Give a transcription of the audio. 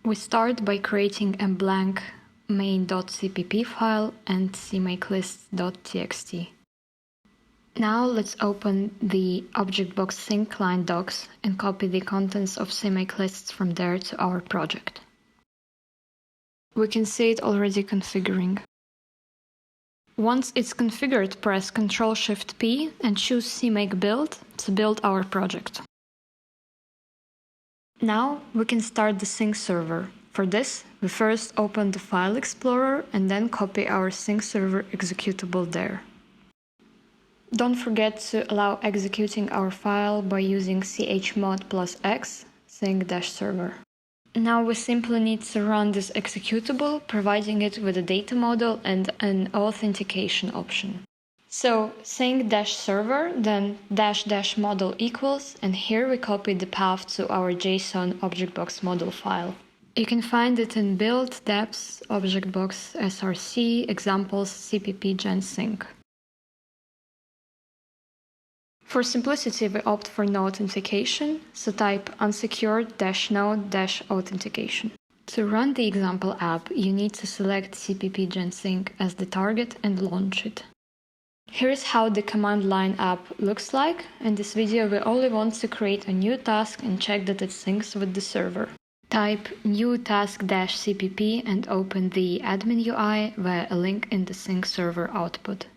We start by creating a blank main.cpp file and cmakelist.txt. Now let's open the ObjectBox sync client docs and copy the contents of cmakeLists from there to our project. We can see it already configuring. Once it's configured, press Ctrl-Shift-P and choose CMake Build to build our project. Now we can start the sync server. For this, we first open the File Explorer and then copy our sync server executable there. Don't forget to allow executing our file by using chmod +x sync-server. Now we simply need to run this executable, providing it with a data model and an authentication option. So sync-server, then --model equals, and here we copy the path to our JSON ObjectBox model file. You can find it in build, deps, ObjectBox, src, examples, cpp gen sync. For simplicity, we opt for no authentication, so type unsecured-no-authentication. To run the example app, you need to select cpp gen sync as the target and launch it. Here's how the command line app looks like. In this video, we only want to create a new task and check that it syncs with the server. Type new task-cpp and open the admin UI via a link in the sync server output.